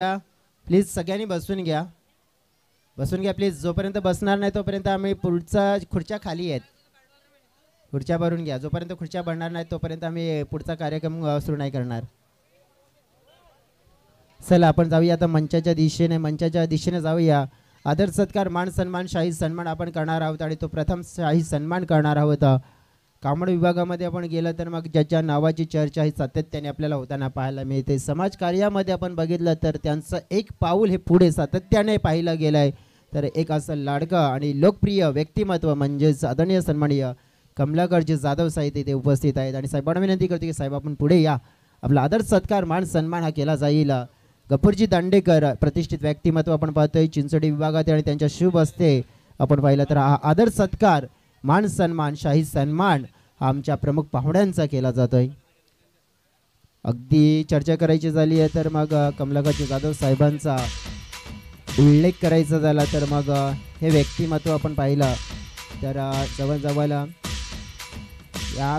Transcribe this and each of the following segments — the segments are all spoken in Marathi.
प्लीज सगळ्यांनी बसून घ्या, बसून घ्या प्लीज. जोपर्यंत बसणार नाही तोपर्यंत आम्ही पुढचा खुर्च्या खाली आहेत, खुर्च्या भरून घ्या. जोपर्यंत खुर्च्या भरणार नाही तोपर्यंत आम्ही पुढचा कार्यक्रम सुरू नाही करणार. चला आपण जाऊया आता मंचाच्या दिशेने जाऊया. आदर सत्कार मान सन्मान शाही सन्मान आपण करणार आहोत आणि तो प्रथम शाही सन्मान करणार आहोत. कामड विभागामध्ये आपण गेलं तर मग ज्याच्या नावाची चर्चा ही सातत्याने आपल्याला होताना पाहायला मिळते. समाज कार्यामध्ये आपण बघितलं तर त्यांचं एक पाऊल हे पुढे सातत्याने पाहिलं गेलं आहे. तर एक असं लाडकं आणि लोकप्रिय व्यक्तिमत्व म्हणजेच आदरणीय सन्माननीय कमलाकरजी जाधव साहेब इथे उपस्थित आहेत आणि साहेबांना विनंती करतो की साहेब आपण पुढे या. आपला आदर सत्कार मान सन्मान हा केला जाईल. गफूरजी दांडेकर प्रतिष्ठित व्यक्तिमत्व आपण पाहतोय चिंचोली विभागात आणि त्यांच्या शुभ हस्ते आपण पाहिलं तर हा आदर सत्कार मान सन्मान शाही सन्मान हा आमच्या प्रमुख पाहुण्यांचा केला जातोय. अगदी चर्चा करायची झाली आहे तर मग कमलाकरजी जाधव साहेबांचा उल्लेख करायचा झाला तर मग हे व्यक्तिमत्व आपण पाहिलं तर जवळजवळ या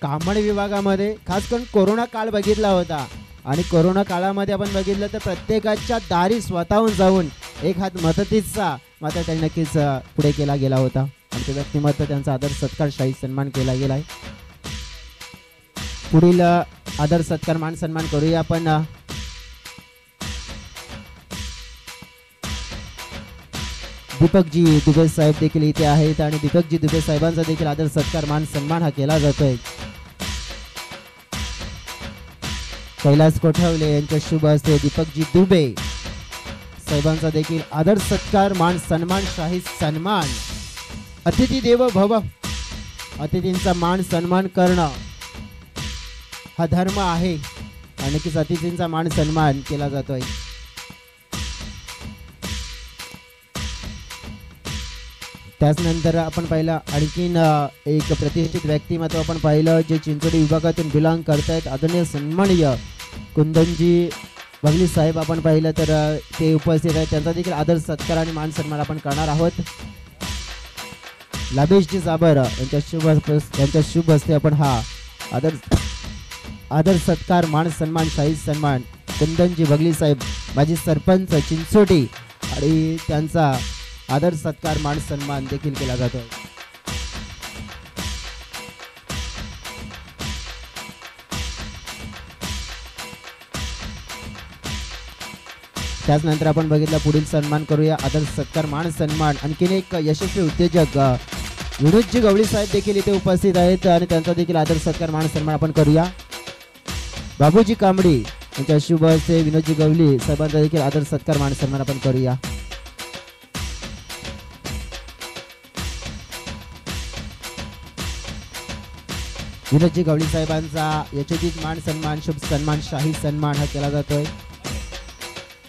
कामड विभागामध्ये खास करून कोरोना काळ बघितला होता आणि कोरोना काळामध्ये आपण बघितलं तर प्रत्येकाच्या दारी स्वतःहून जाऊन एक हात मदतीचा मात्र त्यांनी नक्कीच पुढे केला गेला होता आणि ते व्यक्तिमत्व त्यांचा आदर सत्कार शाही सन्मान केला गेला आहे. पुढील आदर सत्कार मान सन्मान करूया आपण. दीपकजी दुबे साहेब देखील इथे आहेत आणि दीपकजी दुबे साहेबांचा देखील आदर सत्कार मान सन्मान हा केला जातोय. कैलास कोठावले यांच्या शुभ हस्ते दीपकजी दुबे साहेबांचा देखील आदर सत्कार मान सन्मान शाही सन्मान. अतिथी देव भव, अतिथींचा मान सन्मान करणं हा धर्म आहे आणि नक्कीच अतिथींचा मान सन्मान केला जातोय. त्याचनंतर आपण पाहिलं आणखीन एक प्रतिष्ठित व्यक्तिमत्व आपण पाहिलं जे चिंचोली विभागातून बिलॉंग करतायत आदरणीय सन्माननीय कुंदनजी बगली साहेब आपण पाहिलं तर ते उपस्थित आहेत. त्यांचा देखील आदर सत्कार आणि मान सन्मान आपण करणार आहोत. लाभेशजी जाबर यांच्या शुभ हस्ते आपण हा आदर सत्कार मान सन्मान शाही सन्मान कुंदनजी बगली साहेब माजी सरपंच चिंचोटी आणि त्यांचा आदर सत्कार मान सन्मान देखील केला जातो. त्याचनंतर आपण बघितलं पुढील सन्मान करूया आदर सत्कार मान सन्मान आणखीन एक यशस्वी उद्योजक विनोदजी गवळी साहेब देखील इथे उपस्थित आहेत आणि त्यांचा देखील आदर सत्कार मान सन्मान आपण करूया. बाबूजी कांबडी यांच्या शुभ हस्ते विनोदजी गवळी साहेबांचा देखील आदर सत्कार मान सन्मान आपण करूया. विनोदजी गवळी साहेबांचा यशोचित मान सन्मान शुभ सन्मान शाही सन्मान हा केला जातोय.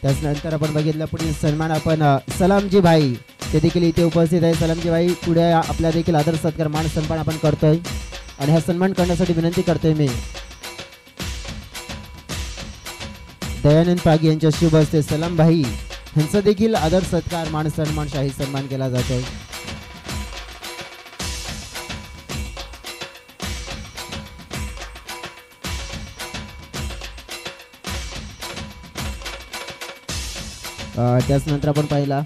त्याचनंतर आपण बघितलं पुढील सन्मान आपण सलामजी भाई ते देखील इथे उपस्थित आहे. सलामजी भाई पुढे आपला देखील आदर सत्कार मान सन्मान आपण करतोय आणि हा सन्मान करण्यासाठी विनंती करतोय मी दयानंद पागी यांच्या शुभ हस्ते सलाम भाई यांचा देखील आदर सत्कार मान सन्मान शाही सन्मान केला जातोय. त्याचनंतर आपण पाहिला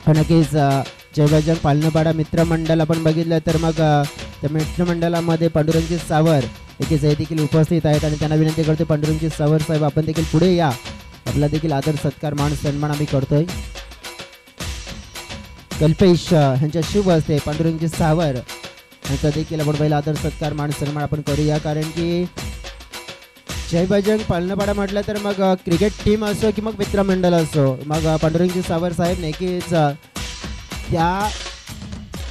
नक्कीच जयबजरंग पालनपाडा मित्रमंडळ आपण बघितलं तर मग त्या मित्रमंडळामध्ये पांडुरंगजी सावर हे देखील उपस्थित आहेत आणि त्यांना विनंती करतो पांडुरंगजी सावर साहेब आपण देखील पुढे या. आपला देखील आदर सत्कार मान सन्मान आम्ही करतोय. कल्पेश यांच्या शुभ हस्ते पांडुरंगजी सावर यांचा देखील आपण पहिला आदर सत्कार मान सन्मान आपण करूया. कारण की जय बजरंग पालनपाडा म्हटलं तर मग क्रिकेट टीम असो की मग मित्रमंडळ असो मग पांडुरंगजी सावर साहेब नक्कीच त्या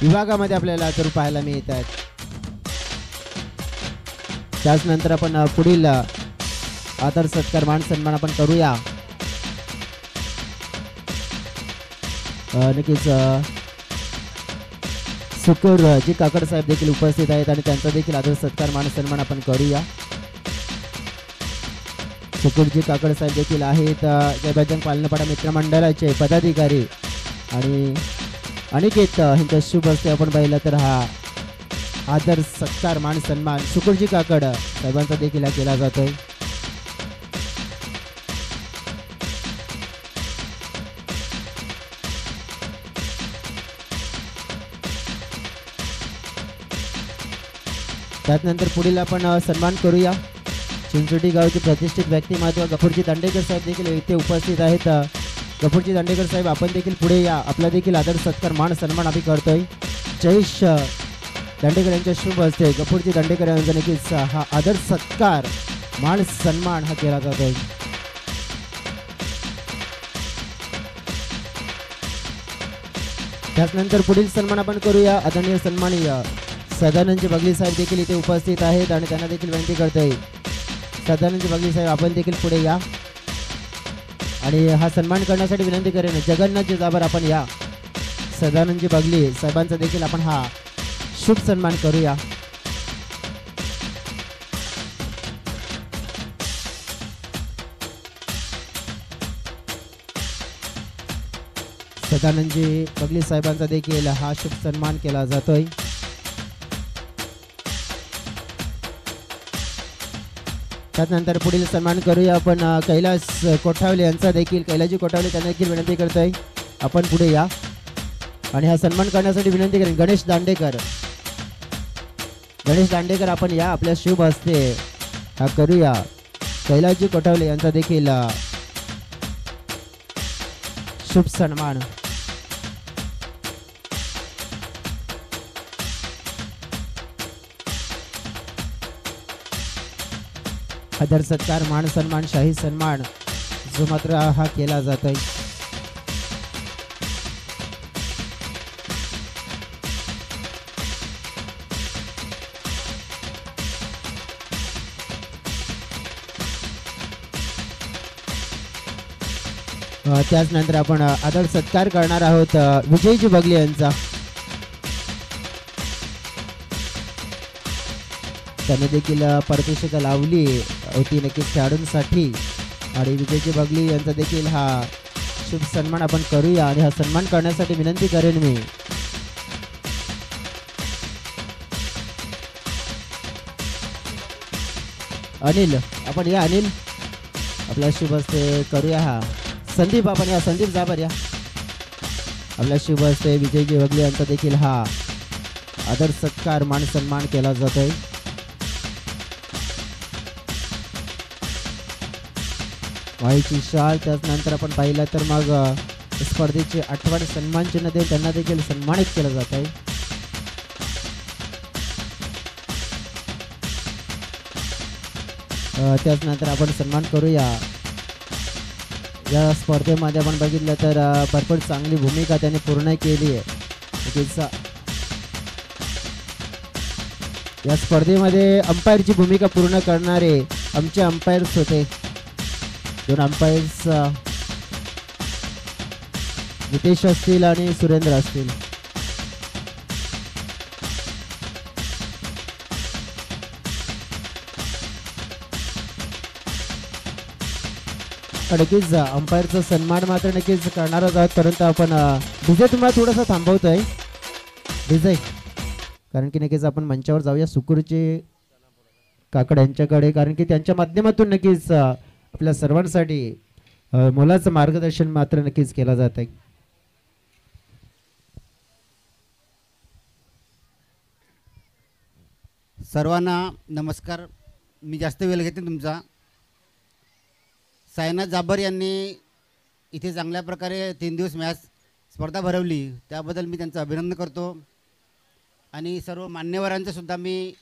विभागामध्ये आपल्याला तर पाहायला मिळतात. त्याचनंतर आपण पुढील आदर सत्कार मान सन्मान आपण करूया. नक्कीच सुकूर जी काकड साहेब देखील उपस्थित आहेत आणि त्यांचा देखील आदर सत्कार मान सन्मान आपण करूया. सुकुरजी काकड साहेब देखील आहेत जय बजरंग पालनपाडा मित्रमंडळाचे पदाधिकारी आणि अनिकेत यांच्या शुभ हस्ते आपण पाहिलं तर हा आदर सत्कार मान सन्मान सुकुरजी काकड साहेबांचा देखील केला जातोय. त्यानंतर पुढील आपण सन्मान करूया चिंचोटी गावचे प्रतिष्ठित व्यक्तिमत्व गफूरजी दांडेकर साहेब देखील इथे उपस्थित आहेत. गफूरजी दांडेकर साहेब आपण देखील पुढे या. आपला देखील आदर सत्कार मान सन्मान आम्ही करतोय. जयेश दांडेकर यांच्या शुभ हस्ते गफूरजी दांडेकर यांचा देखील हा आदर सत्कार मान सन्मान हा केला जातोय. त्यानंतर पुढील सन्मान आपण करूया. आदरणीय सन्माननीय सदानंदजी बगली साहेब देखील इथे उपस्थित आहेत आणि त्यांना देखील विनंती करतोय. सदानंदजी बगली साहेब आपण देखील पुढे या आणि हा सन्मान करण्यासाठी विनंती करेन जगन्नाथजी जाबर आपण या. सदानंदजी बगली साहेबांचा देखील आपण हा शुभ सन्मान करूया. सदानंदजी बगली साहेबांचा देखील हा शुभ सन्मान केला जातोय. त्यानंतर पुढील सन्मान करूया आपण कैलास कोठावले यांचा देखील. कैलासजी कोठावले त्यांना देखील विनंती करतोय आपण पुढे या आणि हा सन्मान करण्यासाठी विनंती करेन गणेश दांडेकर. गणेश दांडेकर आपण या. आपल्या शुभ हस्ते हा करूया. कैलासजी कोठावले यांचा देखील शुभ सन्मान. आदर सत्कार मान सन्मान शाही सन्मान जो मात्र हा केला जातोय. त्याचनंतर आपण आदर सत्कार करणार आहोत विजयजी बगले यांचा. त्याने देखील पारितोषिकं लावली होती नक्कीच खेळाडूंसाठी आणि विजयजी बगली यांचा देखील हा शुभ सन्मान आपण करूया आणि हा सन्मान करण्यासाठी विनंती करेन मी अनिल आपण या. अनिल आपल्या शुभ हस्ते करूया. हा संदीप आपण या. संदीप जाबर या. आपल्या शुभ हस्ते विजयजी बगले यांचा देखील हा आदर सत्कार मान सन्मान केला जातोय. वाईची शाल. त्यानंतर आपण पाहिलं तर मग स्पर्धेचे आठवण सन्मान चिन्ह देऊन त्यांना देखील सन्मानित केलं जात आहे. त्याचनंतर आपण सन्मान करूया. या स्पर्धेमध्ये आपण बघितलं तर भरपूर चांगली भूमिका त्यांनी पूर्ण केली आहे. या स्पर्धेमध्ये अंपायरची भूमिका पूर्ण करणारे आमचे अंपायर्स होते. दोन अंपायर्स नितेश असतील आणि सुरेंद्र असतील. नक्कीच अंपायरचा सन्मान मात्र नक्कीच करणारच आहोत. परंतु आपण विजय तुम्हाला थोडासा थांबवतोय विजय, कारण की नक्कीच आपण मंचावर जाऊया सुकुरचे काकड यांच्याकडे, कारण की त्यांच्या माध्यमातून नक्कीच आपल्या सर्वांसाठी मोलाचं मार्गदर्शन मात्र नक्कीच केला जात आहे. सर्वांना नमस्कार. मी जास्त वेळ घेते तुमचा. सायनाथ जाबर यांनी इथे चांगल्या प्रकारे 3 दिवस मॅच स्पर्धा भरवली, त्याबद्दल मी त्यांचं अभिनंदन करतो. आणि सर्व मान्यवरांचं सुद्धा मी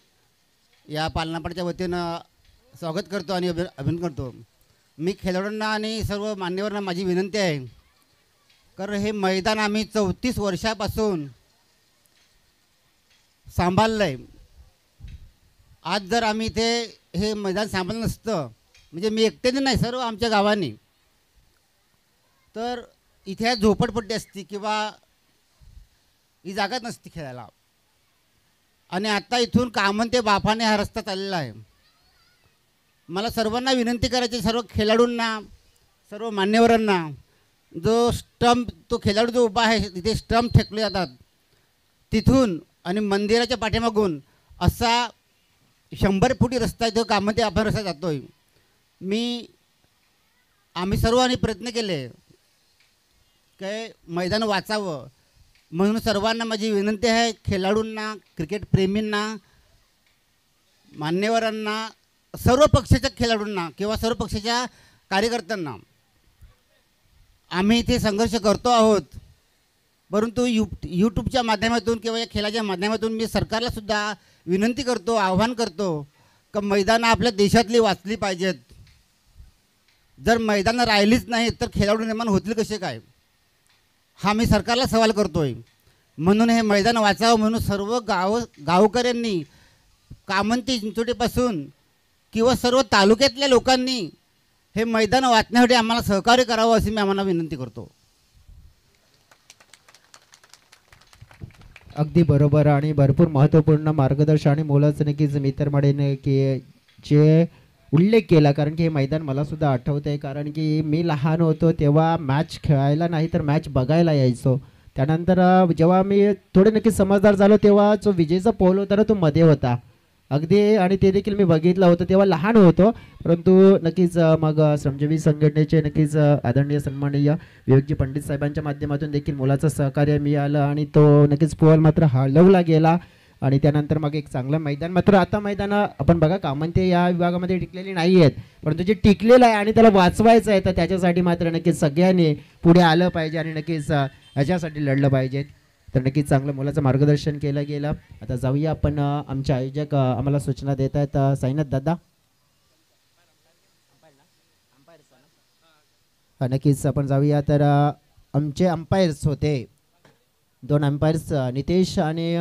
या पालनापडच्या वतीनं स्वागत करतो आणि अभिनंदन करतो. मी खेळाडूंना आणि सर्व मान्यवरांना माझी विनंती आहे, कारण हे मैदान आम्ही 34 वर्षापासून सांभाळलं आहे. आज जर आम्ही इथे हे मैदान सांभाळलं नसतं, म्हणजे मी एकट्याने नाही, सर्व आमच्या गावाने, तर इथे झोपडपट्टी असती किंवा ही जागाच नसती खेळायला. आणि आता इथून कामन ते बाफाने हा रस्ता चाललेला आहे. मला सर्वांना विनंती करायची, सर्व खेळाडूंना, सर्व मान्यवरांना, जो स्टंप, तो खेळाडू जो उभा आहे तिथे स्टंप फेकले जातात तिथून आणि मंदिराच्या पाठीमागून असा 100 फुटी रस्ता तो कामन ते बाफा रस्ता जातोय. आम्ही सर्वांनी प्रयत्न केले काय मैदान वाचावं, म्हणून सर्वांना माझी विनंती आहे, खेळाडूंना, क्रिकेट प्रेमींना, मान्यवरांना, सर्व पक्षाच्या खेळाडूंना किंवा सर्व पक्षाच्या कार्यकर्त्यांना आम्ही इथे संघर्ष करतो आहोत, परंतु यूट्यूबच्या माध्यमातून किंवा या खेळाच्या माध्यमातून मी सरकारला सुद्धा विनंती करतो, आव्हान करतो की मैदानं आपल्या देशातली वाचली पाहिजेत. जर मैदानं राहिलीच नाहीत तर खेळाडू निर्माण होतील कसे काय, हा मी सरकारला सवाल करतो आहे. म्हणून हे मैदान वाचावं म्हणून सर्व गावकऱ्यांनी कामन ते चिंचोटीपासून किंवा सर्व तालुक्यातल्या लोकांनी हे मैदान वाचण्यासाठी आम्हाला सहकार्य करावं अशी मी आम्हाला विनंती करतो. अगदी बरोबर आणि भरपूर महत्त्वपूर्ण मार्गदर्शन आणि मोलाचं नक्कीच मित्र म्हणेन की जे उल्लेख केला, कारण की हे मैदान मला सुद्धा आठवतं आहे. कारण की मी लहान होतो तेव्हा मॅच खेळायला नाही तर मॅच बघायला यायचो. त्यानंतर जेव्हा मी थोडे नक्की समजदार झालो तेव्हा जो विजेचा पोल होता ना तो मध्ये होता अगदी, आणि ते देखील मी बघितलं होतं. तेव्हा लहान होतो, परंतु नक्कीच मग श्रमजीवी संघटनेचे नक्कीच आदरणीय सन्माननीय विवेकजी पंडित साहेबांच्या माध्यमातून देखील मुलाचं सहकार्य मिळालं आणि तो नक्कीच पोल मात्र हलवला गेला. आणि त्यानंतर मग एक चांगलं मैदान, मात्र आता मैदानं आपण बघा कामनते या विभागामध्ये टिकलेली नाही आहेत, परंतु जे टिकलेलं आहे आणि त्याला वाचवायचं आहे तर त्याच्यासाठी मात्र नक्कीच सगळ्यांनी पुढे आलं पाहिजे आणि नक्कीच ह्याच्यासाठी लढलं पाहिजे. तर नक्कीच चांगलं मुलाचं मार्गदर्शन केलं गेलं. आता जाऊया आपण आमचे आयोजक आम्हाला सूचना देत आहेत. साईनाथ दादा, नक्कीच आपण जाऊया. तर आमचे अंपायर्स होते, 2 अंपायर्स नितेश आणि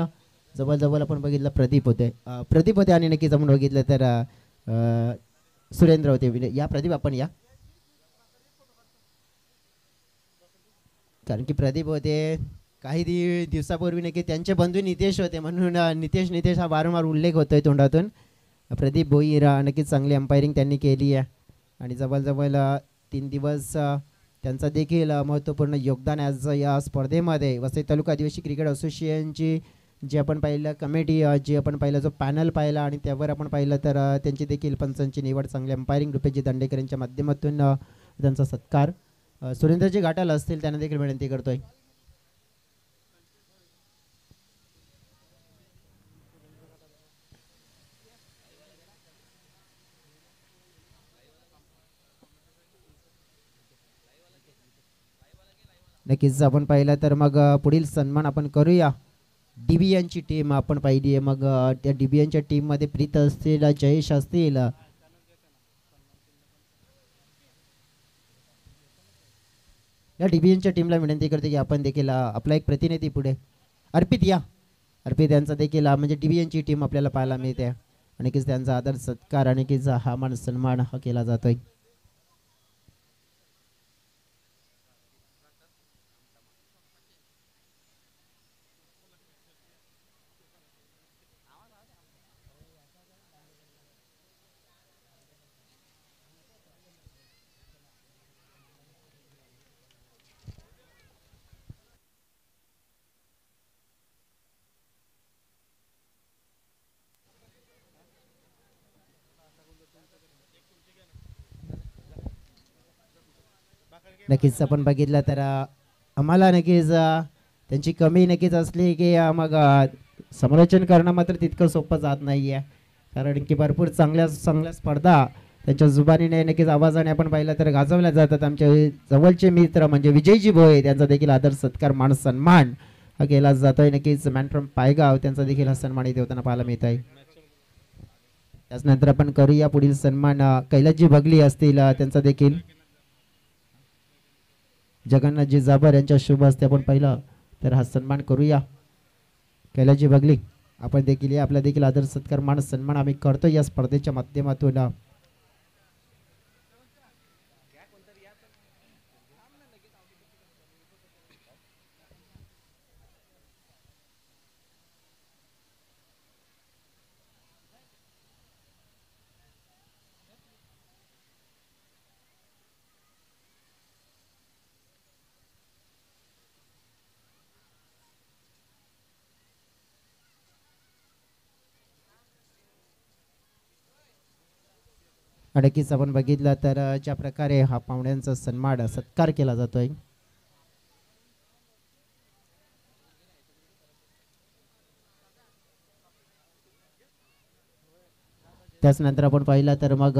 जवळजवळ आपण बघितलं प्रदीप होते आणि नक्कीच आपण बघितलं तर सुरेंद्र होते. या प्रदीप आपण या, कारण की प्रदीप होते काही दिवसापूर्वी नक्की त्यांचे बंधू नितेश होते म्हणून नितेश हा वारंवार उल्लेख होतोय तोंडातून. प्रदीप भोईरा नक्कीच चांगली अंपायरिंग त्यांनी केली आहे आणि जवळजवळ 3 दिवस त्यांचा देखील महत्त्वपूर्ण योगदान आज या स्पर्धेमध्ये. वसई तालुका आदिवासी क्रिकेट असोसिएशनची जी आपण पाहिलं कमिटी, जी आपण पाहिलं जो पॅनल पाहिला आणि त्यावर आपण पाहिलं तर त्यांची देखील पंचांची निवड चांगली अंपायरिंग रुपेशजी दांडेकर यांच्या माध्यमातून त्यांचा सत्कार सुरेंद्रजी घाटाला असतील त्यांना देखील विनंती करतोय. नक्कीच आपण पाहिलं तर मग पुढील सन्मान आपण करूया. DBNची टीम आपण पाहिली आहे, मग त्या DBNच्या टीममध्ये प्रीत असतील, जयेश असतील, या DBNच्या टीमला विनंती करते की आपण देखील आपला एक प्रतिनिधी पुढे अर्पित यांचा देखील म्हणजे DBNची टीम आपल्याला पाहायला मिळते आणि की त्यांचा आदर सत्कार आणि की हा मान सन्मान हा केला जातोय. नक्कीच आपण बघितलं तर आम्हाला नक्कीच त्यांची कमी नक्कीच असली की मग समालोचन करणं मात्र तितकं सोपं जात नाही आहे, कारण की भरपूर चांगल्या स्पर्धा त्यांच्या जुबानीने नक्कीच आवाजाने आपण पाहिलं तर गाजवल्या जातात. आमचे जवळचे मित्र म्हणजे विजयजी भोये त्यांचा देखील आदर सत्कार मान सन्मान हा केला जातोय. नक्कीच मॅन फ्रॉम पायगाव त्यांचा देखील हा सन्मान इथे होताना पाहायला मिळत आहे. त्याचनंतर आपण करूया पुढील सन्मान कैलासजी भगली असतील त्यांचा देखील जगन्नाथजी जाबर यांच्या शुभ हस्ते आपण पाहिलं तर हा सन्मान करूया. कैलासजी भगली आपण देखील या, आपला देखील आदर सत्कार मान सन्मान आम्ही करतो या स्पर्धेच्या माध्यमातून. नक्कीच आपण बघितलं तर ज्या प्रकारे हा पाहुण्यांचा सन्मान सत्कार केला जातोय. त्याचनंतर आपण पाहिलं तर मग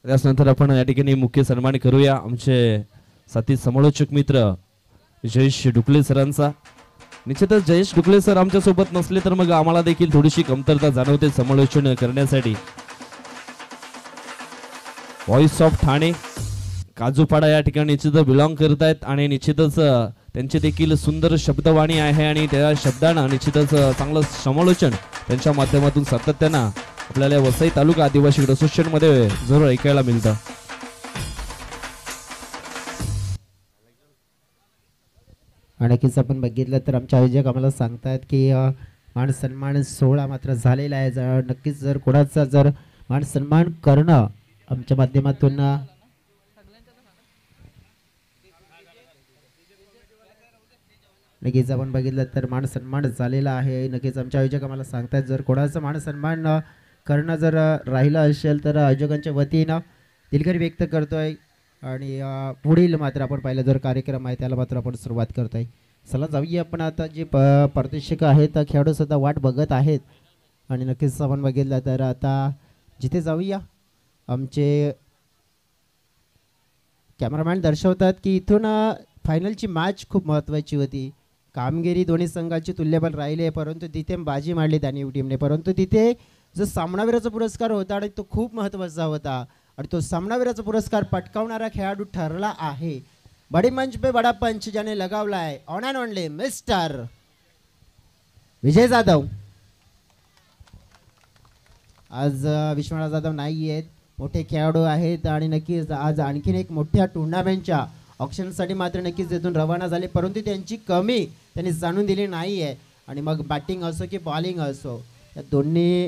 त्यानंतर आपण या ठिकाणी मुख्य सन्मान करूया आमचे साथी समालोचक मित्र जयेश डुकले सरांचा. निश्चितच जयेश डुकले सर आमच्या सोबत नसले तर मग आम्हाला देखील थोडीशी कमतरता जाणवते समालोचन करण्यासाठी. व्हॉइस ऑफ ठाणे काजूपाडा या ठिकाणी निश्चितच बिलॉंग करत आहेत आणि निश्चितच त्यांची देखील सुंदर शब्दवाणी आहे आणि त्या शब्दांना निश्चितच चांगलं समालोचन त्यांच्या माध्यमातून सातत्यानं आपल्याला वसई तालुका आदिवासी असोसिएशन मध्ये जरूर ऐकायला मिळतं. नक्कीच आपण बघितलं तर आमचे आयोजक आम्हाला सांगतात की मान सन्मान सोहळा मात्र झालेला आहे. नक्कीच जर कोणाचा जर मान सन्मान करणं आमच्या माध्यमातून नक्कीच आपण बघितलं तर मान सन्मान झालेला आहे. नक्कीच आमचे आयोजक आम्हाला सांगतात जर कोणाचा मान सन्मान करणं जर राहिलं असेल तर आयोजकांच्या वतीनं दिलगिरी व्यक्त करतोय आणि पुढील मात्र आपण पाहिलं जर कार्यक्रम आहे त्याला मात्र आपण सुरुवात करतोय. चला जाऊया आपण आता जे पारदर्शक आहेत खेळाडू सुद्धा वाट बघत आहेत आणि नक्कीच आपण बघितलं तर आता जिथे जाऊया आमचे कॅमेरामॅन दर्शवतात की इथून फायनलची मॅच खूप महत्त्वाची होती. कामगिरी दोन्ही संघाची तुल्यबल राहिली परंतु तिथे बाजी मारली दानिव टीमने. परंतु तिथे जो सामनावीराचा पुरस्कार होता आणि तो खूप महत्त्वाचा होता आणि तो सामनावीराचा पुरस्कार पटकावणारा खेळाडू ठरला आहे. बडी मंच पे बडा पंच ज्याने लगावला आहे on and only mister Vijay Jadhav. आज विश्वनाथ जाधव नाही आहेत, मोठे खेळाडू आहेत आणि नक्कीच आज आणखीन एक मोठ्या टुर्नामेंटच्या ऑप्शनसाठी मात्र नक्कीच तिथून रवाना झाले परंतु त्यांची कमी त्यांनी जाणून दिली नाही आहे. आणि मग बॅटिंग असो की बॉलिंग असो या दोन्ही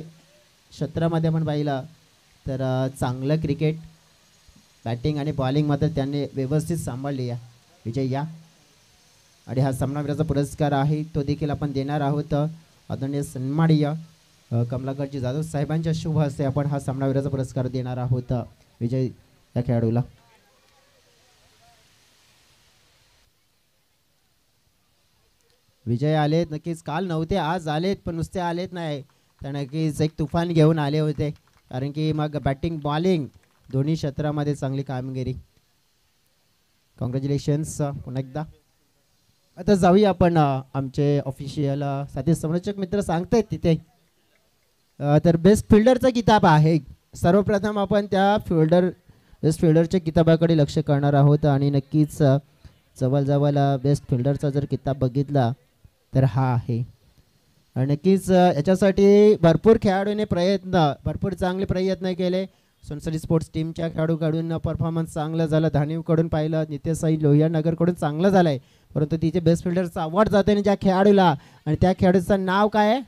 क्षेत्रामध्ये आपण पाहिलं तर चांगलं क्रिकेट बॅटिंग आणि बॉलिंग मात्र त्यांनी व्यवस्थित सांभाळली आहे. विजय या आणि हा सामनावीराचा पुरस्कार आहे तो देखील आपण देणार आहोत. आदरणीय सन्माननीय कमलाकरजी जाधव साहेबांच्या शुभ हस्ते आपण हा सामनावीराचा पुरस्कार देणार आहोत विजय या खेळाडूला. विजय आलेत नक्कीच, काल नव्हते आज आलेत पण नुसते आलेत नाही तर नक्कीच एक तुफान घेऊन आले होते कारण की मग बॅटिंग बॉलिंग दोन्ही क्षेत्रामध्ये चांगली कामगिरी. कॉंग्रॅच्युलेशन्स पुन्हा एकदा. आता जाऊया आपण आमचे ऑफिशियल साथी समालोचक मित्र सांगतायत तिथे तर बेस्ट फिल्डरचा किताब आहे. सर्वप्रथम आपण त्या बेस्ट फिल्डरच्या किताबाकडे लक्ष करणार आहोत आणि नक्कीच जवळजवळ बेस्ट फिल्डरचा जर किताब बघितला तर हा आहे. आणि नक्कीच याच्यासाठी भरपूर खेळाडूने भरपूर चांगले प्रयत्न केले. सोनसरी स्पोर्ट्स टीमच्या खेळाडूकडून परफॉर्मन्स चांगलं झालं, धानीवकडून पाहिलं, नित्यसाई लोहिया नगरकडून चांगलं झालं आहे परंतु तिथे बेस्ट फिल्डरचा अवॉर्ड जाते आणि ज्या खेळाडूला आणि त्या खेळाडूचं नाव काय आहे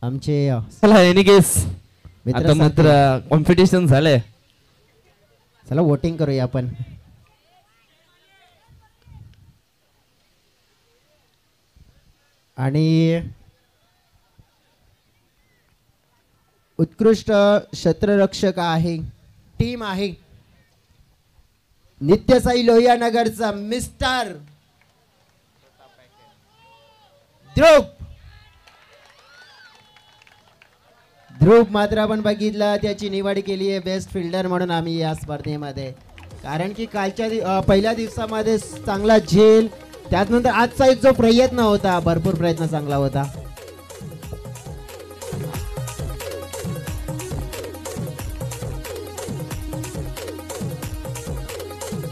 आमचे चला एनी केस आता मात्र कॉम्पिटिशन झालंय. चला वोटिंग करूया आपण. आणि उत्कृष्ट क्षेत्ररक्षक आहे टीम आहे नित्यसाई लोहिया नगरचा मिस्टर ध्रुव मात्र आपण बघितलं त्याची निवड केली आहे बेस्ट फिल्डर म्हणून आम्ही या स्पर्धेमध्ये कारण की कालच्या पहिल्या दिवसामध्ये चांगला झेल त्यानंतर आजचा एक जो प्रयत्न होता भरपूर प्रयत्न चांगला होता.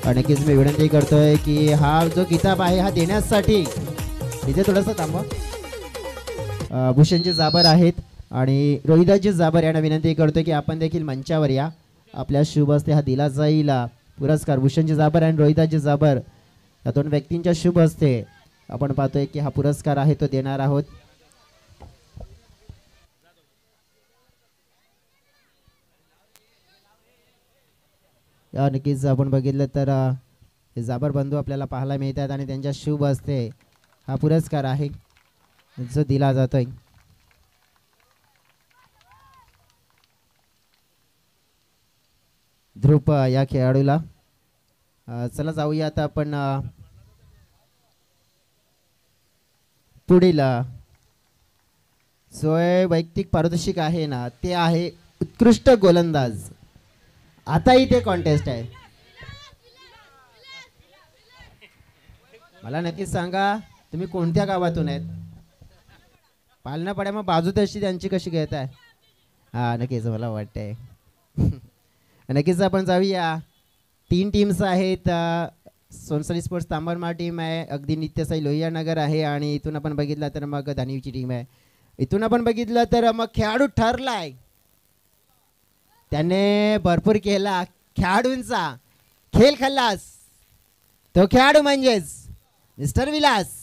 नक्कीच मी विनंती करतोय की हा जो किताब आहे हा देण्यासाठी इथे थोडंसं थांबा. भूषणजी जाबर आहेत आणि रोहिदाजी जाबर यांना विनंती करतोय की आपण देखील मंचावर या. आपल्या शुभ हस्ते हा दिला जाईल पुरस्कार. भूषणजी जाबर आणि रोहिदाजी जाबर या दोन व्यक्तींच्या शुभ हस्ते आपण पाहतोय की हा पुरस्कार आहे तो देणार आहोत. नक्कीच आपण बघितलं तर हे जाबर बंधू आपल्याला पाहायला मिळतात आणि त्यांच्या शुभ हस्ते हा पुरस्कार आहे जो दिला जातोय. ध्रुव या खेळाडूला. चला जाऊया आता आपण पुढील जो वैयक्तिक पारितोषिक आहे ना ते आहे उत्कृष्ट गोलंदाज. आता इथे कॉन्टेस्ट आहे. मला नक्कीच सांगा तुम्ही कोणत्या गावातून आहेत. पालना पड्या मग बाजू तशी त्यांची कशी घेत आहे. हा नक्कीच मला वाटतंय. नक्कीच आपण जाऊया. 3 टीम्स आहेत. सोनसरी स्पोर्ट्स तांबरमाळ टीम आहे, अगदी नित्यसाई लोहिया नगर आहे आणि इथून आपण बघितलं तर मग दानिवची टीम आहे. इथून आपण बघितलं तर मग खेळाडू ठरलाय. त्याने भरपूर केला. खेळाडूंचा खेळ खल्लास. तो खेळाडू म्हणजेच मिस्टर विलास.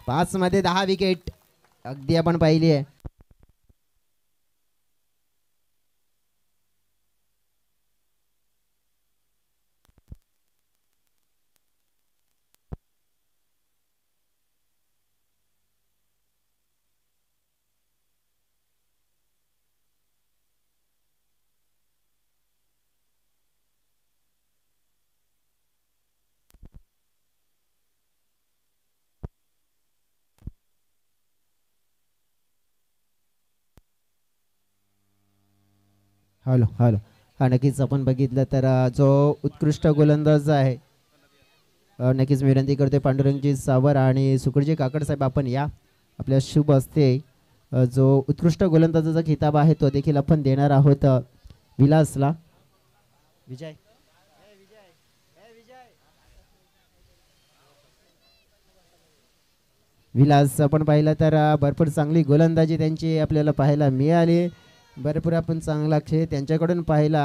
5 मध्ये 10 विकेट अगदी आपण पाहिली आहे. हॅलो हॅलो हा नक्कीच आपण बघितलं तर जो उत्कृष्ट गोलंदाज आहे नक्कीच विनंती करते पांडुरंगजी सावर आणि सुकुरजी काकड साहेब आपण या. आपल्या शुभ हस्ते जो उत्कृष्ट गोलंदाजाचा खिताब आहे तो देखील आपण देणार आहोत विलासला. विजय विलास आपण पाहिलं तर भरपूर चांगली गोलंदाजी त्यांची आपल्याला पाहायला मिळाली. भरपूर आपण चांगला खेळ त्यांच्याकडून पाहिला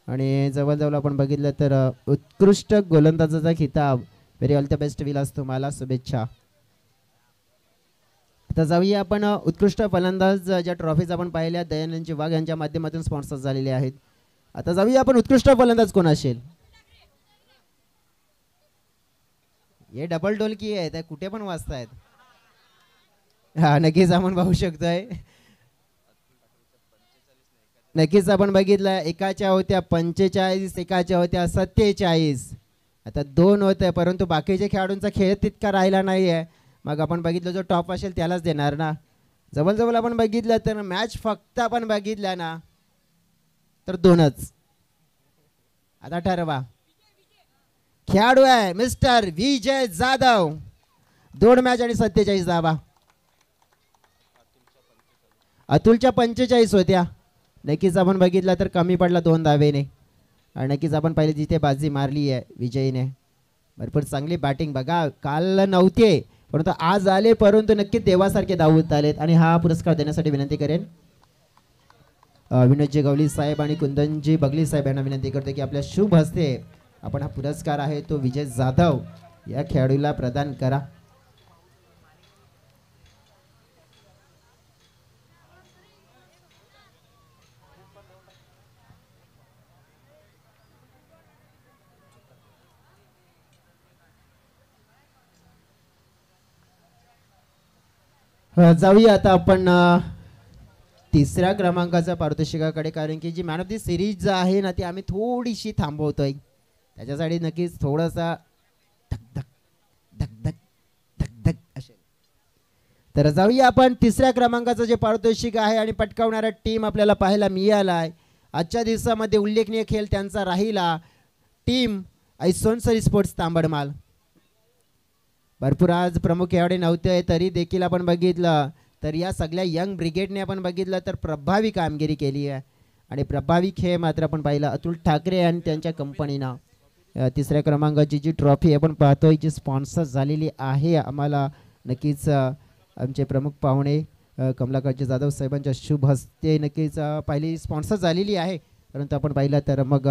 आणि जवळजवळ आपण बघितलं तर उत्कृष्ट गोलंदाजाचा खिताब. Very all the best Vilas, तुम्हाला शुभेच्छा. आता जाऊया आपण उत्कृष्ट फलंदाज ज्या ट्रॉफीज आपण पाहिल्या दयानंदजी वाघ यांच्या माध्यमातून स्पॉन्सर झालेले आहेत. आता जाऊया आपण उत्कृष्ट फलंदाज कोण असेल. हे डबल ढोलकी आहे त्या कुठे पण वाजतायत. हा नक्कीच आपण पाहू शकतोय. नक्कीच आपण बघितलं एकाच्या होत्या 45, एकाच्या होत्या 47. आता 2 होते परंतु बाकीच्या खेळाडूंचा खेळ तितका राहिला नाही आहे. मग आपण बघितलं जो टॉप असेल त्यालाच देणार ना. जवळजवळ आपण बघितलं तर मॅच फक्त आपण बघितला ना तर 2च. आता ठरवा. खेळाडू आहे मिस्टर विजय जाधव. 2 मॅच आणि 47 धावा. अतुलच्या 45 होत्या. नक्कीच आपण बघितलं तर कमी पडला 2 धावेने आणि नक्कीच आपण पाहिले जिथे बाजी मारली आहे विजयने. भरपूर चांगली बॅटिंग बघा. काल नव्हते परंतु आज आले परंतु नक्कीच देवासारखे धावत आलेत आणि हा पुरस्कार देण्यासाठी विनंती करेन विनोदजी गवली साहेब आणि कुंदनजी बगली साहेब यांना विनंती करतो की आपल्या शुभ हस्ते आपण हा पुरस्कार आहे तो विजय जाधव या खेळाडूला प्रदान करा. जाऊया आता आपण 3ऱ्या क्रमांकाच्या पारितोषिकाकडे, कारण की जी मॅन ऑफ दी सिरीज आहे ना ती आम्ही थोडीशी थांबवतोय त्याच्यासाठी नक्कीच थोडासा धक धक धक असेल. तर जाऊया आपण 3ऱ्या क्रमांकाचं जे पारितोषिक आहे आणि पटकावणारा टीम आपल्याला पाहायला मिळाला आहे. आजच्या दिवसामध्ये उल्लेखनीय खेळ त्यांचा राहिला टीम सोनसरी स्पोर्ट्स तांबडमाल. भरपूर आज प्रमुख खेळाडू नव्हते तरी देखील आपण बघितलं तर या सगळ्या यंग ब्रिगेडने आपण बघितलं तर प्रभावी कामगिरी केली आहे आणि प्रभावी खेळ मात्र आपण पाहिला अतुल ठाकरे आणि त्यांच्या कंपनीनं. 3ऱ्या क्रमांकाची जी ट्रॉफी आपण पाहतोय जी स्पॉन्सर झालेली आहे आम्हाला नक्कीच आमचे प्रमुख पाहुणे कमलाकरजी जाधव साहेबांच्या शुभ हस्ते नक्कीच पहिली स्पॉन्सर झालेली आहे. परंतु आपण पाहिलं तर मग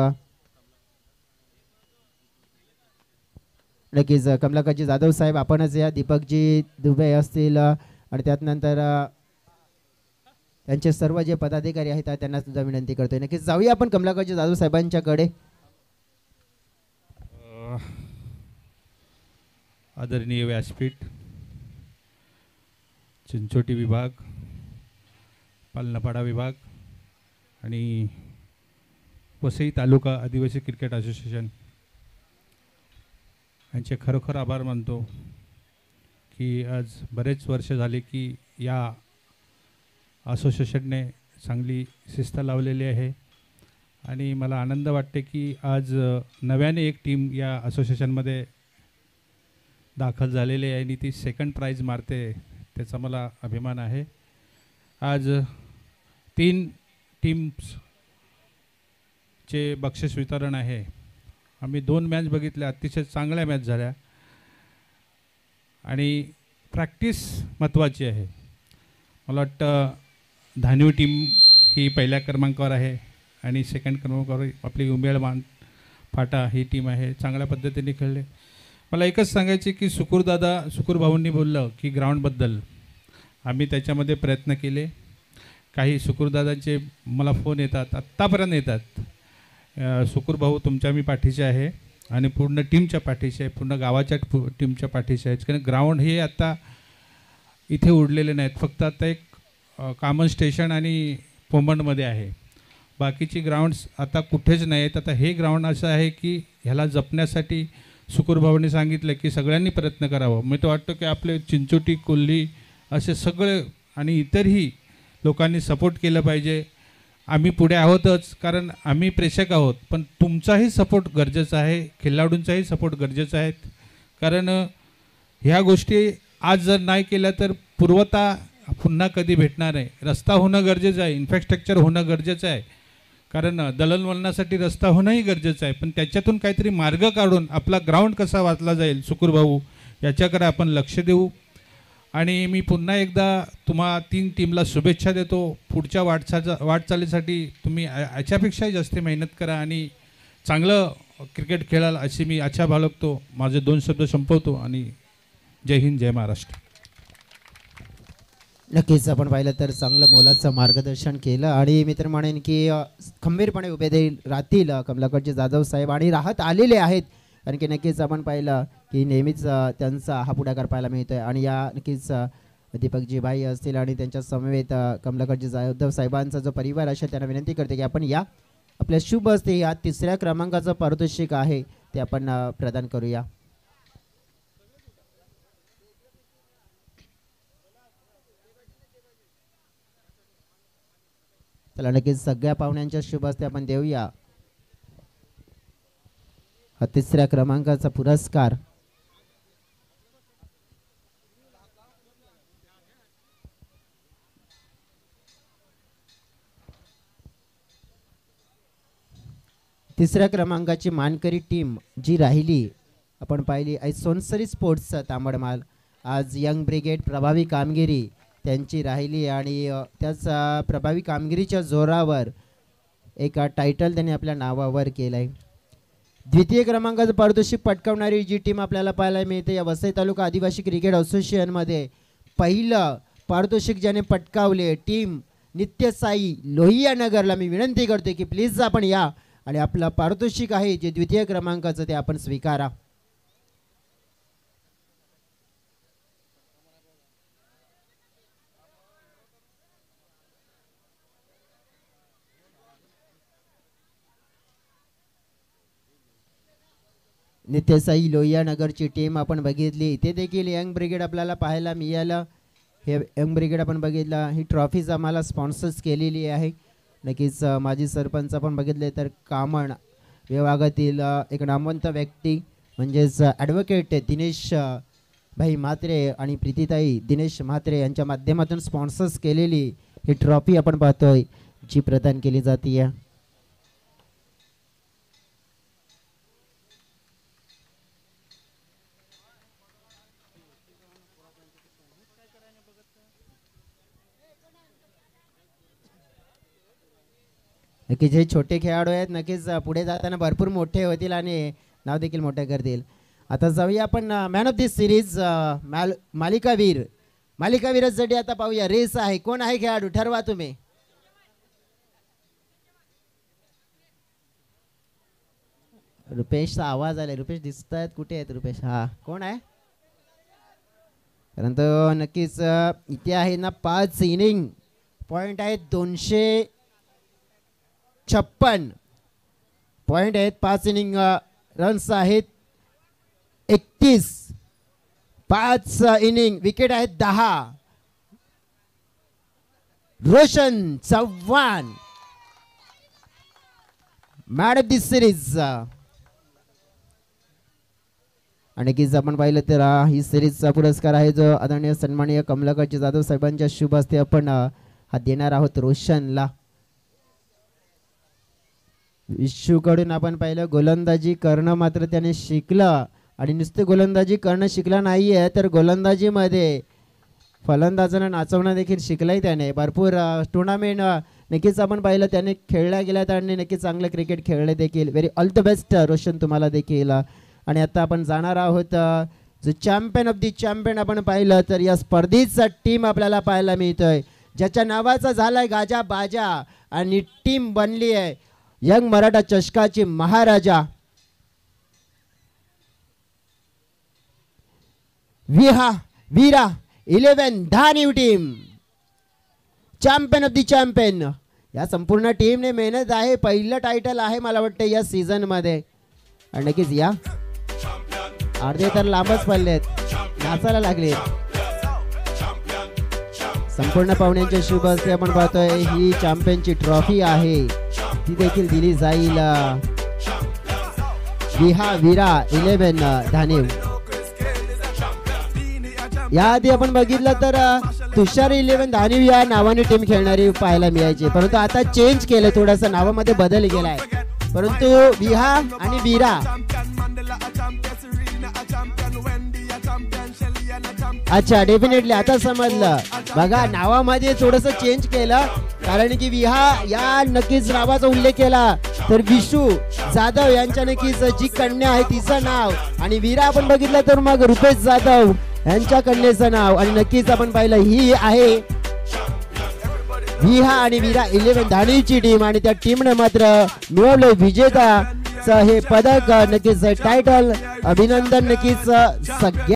नक्कीच कमलाकरजी जाधव साहेब आपणच या दीपकजी दुबे असतील आणि त्यानंतर त्यांचे सर्व जे पदाधिकारी आहेत त्यांना सुद्धा विनंती करतोय. नक्कीच जाऊया आपण कमलाकरजी जाधव साहेबांच्याकडे. आदरणीय व्यासपीठ, चिंचोटी विभाग, पालनापाडा विभाग आणि वसई तालुका आदिवासी क्रिकेट असोसिएशन यांचे खरोखर आभार मानतो की आज बरेच वर्ष झाले की या असोसिएशनने चांगली शिस्त लावलेली आहे आणि मला आनंद वाटते की आज नव्याने एक टीम या असोसिएशनमध्ये दाखल झालेली आहे आणि ती सेकंड प्राइज मारते, त्याचा मला अभिमान आहे. आज 3 टीम्सचे बक्षीस वितरण आहे. आम्ही 2 मॅच बघितल्या, अतिशय चांगल्या मॅच झाल्या आणि प्रॅक्टिस महत्त्वाची आहे. मला वाटतं धानवी टीम ही पहिल्या क्रमांकावर आहे आणि सेकंड क्रमांकावर आपली उमेळमान फाटा ही टीम आहे. चांगल्या पद्धतीने खेळले. मला एकच सांगायचे की सुकुर भाऊंनी बोललं की ग्राउंडबद्दल आम्ही त्याच्यामध्ये प्रयत्न केले. काही सुकुरदादांचे मला फोन येतात, आत्तापर्यंत येतात, सुकुर भाऊ तुमच्या मी पाठीचे आहे आणि पूर्ण टीमच्या पाठीशी आहे, पूर्ण गावाच्या टीमच्या पाठीशी आहे. कारण ग्राउंड हे आता इथे उडलेले नाहीत, फक्त आता एक कॉमन स्टेशन आणि पोंबंडमध्ये आहे. बाकीची ग्राउंड्स आता कुठेच नाही आहेत. आता हे ग्राउंड असं आहे की ह्याला जपण्यासाठी सुकुर भाऊंनी सांगितलं की सगळ्यांनी प्रयत्न करावं. मी तर वाटतं की आपले चिंचोटी, कोल्ही असे सगळे आणि इतरही लोकांनी सपोर्ट केलं पाहिजे. आम्ही पुढे आहोतच कारण आम्ही प्रेक्षक आहोत, पण तुमचाही सपोर्ट गरजेचा आहे, खेळाडूंचाही सपोर्ट गरजेचा आहे. कारण ह्या गोष्टी आज जर नाही केल्या तर पूर्वता पुन्हा कधी भेटणार आहे. रस्ता होणं गरजेचं आहे, इन्फ्रास्ट्रक्चर होणं गरजेचं आहे, कारण दळणवळणासाठी रस्ता होणंही गरजेचं आहे, पण त्याच्यातून काहीतरी मार्ग काढून आपला ग्राउंड कसा वाचला जाईल सुकुर भाऊ याच्याकडे आपण लक्ष देऊ. आणि मी पुन्हा एकदा तुम्हा 3 टीमला शुभेच्छा देतो. पुढच्या वाटचालीसाठी तुम्ही याच्यापेक्षाही जास्त मेहनत करा आणि चांगलं क्रिकेट खेळाल अशी मी आशा बाळगतो. माझे 2 शब्द संपवतो आणि जय हिंद, जय महाराष्ट्र. नक्कीच आपण पाहिलं तर चांगलं मोलाचं मार्गदर्शन केलं आणि मी तर म्हणेन की खंबीरपणे उभे राहतील कमलाकरचे जाधव साहेब आणि राहत आलेले आहेत. कारण की नक्कीच आपण पाहिलं की नेहमीच त्यांचा हा पुढाकार पाहायला मिळतो आहे आणि या नक्कीच दीपकजी भाई असतील आणि त्यांच्या समवेत कमलाकरजी जाधव साहेबांचा जो परिवार असेल त्यांना विनंती करते की आपण या आपल्या शुभ हस्ते या 3ऱ्या क्रमांकाचं पारितोषिक आहे ते आपण प्रदान करूया. चला नक्कीच सगळ्या पाहुण्यांच्या शुभ हस्ते आपण देऊया हा 3ऱ्या क्रमांकाचा पुरस्कार. तिसऱ्या क्रमांकाची मानकरी टीम जी राहिली आपण पाहिली सोनसरी स्पोर्ट्सचा तांबडमाल. आज यंग ब्रिगेड प्रभावी कामगिरी त्यांची राहिली आणि त्याच प्रभावी कामगिरीच्या जोरावर एक टायटल त्यांनी आपल्या नावावर केलं आहे. द्वितीय क्रमांकाचं पारितोषिक पटकावणारी जी टीम आपल्याला पाहायला मिळते या वसई तालुका आदिवासी क्रिकेट असोसिएशनमध्ये पहिलं पारितोषिक ज्याने पटकावले टीम नित्यसाई लोहिया नगरला मी विनंती करते की प्लीज आपण या आणि आपलं पारितोषिक आहे जे द्वितीय क्रमांकाचं ते आपण स्वीकारा. नित्यसाई लोहिया नगरची टीम आपण बघितली. इथे देखील यंग ब्रिगेड आपल्याला पाहायला मिळालं. हे यंग ब्रिगेड आपण बघितलं. ही ट्रॉफीज आम्हाला स्पॉन्सर्स केलेली आहे. नक्कीच माजी सरपंच आपण बघितले तर कामण विभागातील एक नामवंत व्यक्ती म्हणजेच ॲडव्होकेट दिनेश भाई म्हात्रे आणि प्रीतीताई दिनेश म्हात्रे यांच्या माध्यमातून स्पॉन्सर्स केलेली ही ट्रॉफी आपण पाहतोय जी प्रदान केली जाते. नक्कीच हे छोटे खेळाडू आहेत, नक्कीच पुढे जाताना भरपूर मोठे होतील आणि नाव देखील मोठे करतील. आता जाऊया आपण मॅन ऑफ दिस सिरीज मालिकावीरासाठी आता पाहूया. रेस आहे, कोण आहे खेळाडू ठरवा तुम्ही. रुपेशचा आवाज आलाय. रुपेश दिसत आहेत, कुठे आहेत रुपेश? हा कोण आहे? परंतु नक्कीच इथे आहे ना 5 इनिंग पॉइंट आहेत 256 पॉइंट आहेत. 5 इनिंग रन्स आहेत 31. 5 इनिंग, विकेट आहेत 10. Roshan Chavan man of the series. आणि की आपण पाहिलं तर ही सिरीजचा पुरस्कार आहे जो आदरणीय सन्माननीय कमलाकर जाधव साहेबांच्या शुभ हस्ते आपण हा देणार आहोत रोशनला. विशूकडून आपण पाहिलं गोलंदाजी करणं मात्र त्याने शिकलं आणि नुसते गोलंदाजी करणं शिकला नाहीये तर गोलंदाजीमध्ये फलंदाजांना नाचवणं देखील शिकलंय त्याने. भरपूर टुर्नामेंट नक्कीच आपण पाहिलं त्याने खेळल्या गेल्यात आणि नक्कीच चांगलं क्रिकेट खेळले देखील. Very all the best Roshan तुम्हाला देखील. आणि आता आपण जाणार आहोत जो चॅम्पियन ऑफ दी चॅम्पियन आपण पाहिलं तर या स्पर्धेचा टीम आपल्याला पाहायला मिळतोय ज्याच्या नावाचा झालाय गाजा बाजा आणि टीम बनली आहे यंग मराठा चषकाची Maharaja Veera 11 Dhaniv team. Champion of the champion या संपूर्ण टीमने मेहनत आहे. पहिलं टायटल आहे मला वाटतं या सीझन मध्ये. आणि नक्कीच या अर्धे तर लांबच पडलेत, नाचायला लागले. संपूर्ण पाहुण्यांच्या शुभ हस्ते आपण पाहतोय ही चॅम्पियनची ट्रॉफी आहे ती देखील दिली जाईल वीरा 11 धानीव. याआधी आपण बघितलं तर तुषार 11 धानीव या नावाने टीम खेळणारी पाहायला मिळायची, परंतु आता चेंज केलं, थोडासा नावामध्ये बदल केलाय. परंतु विहा आणि वीरा अच्छा डेफिनेटली आता समजलं. बघा नावामध्ये थोडंसं चेंज केलं कारण की विहा या नक्कीच नावाचा उल्लेख केला तर विशू जाधव यांच्या नक्कीच जी कन्या आहे तिचं नाव आणि वीरा आपण बघितलं तर मग रुपेश जाधव यांच्या कन्येचं नाव. आणि नक्कीच आपण पाहिलं ही आहे विहा आणि वीरा 11 धानीवची टीम आणि त्या टीमने मात्र मिळवलं विजेता हे पदक नक्कीच टायटल. अभिनंदन नक्कीच सगळ्या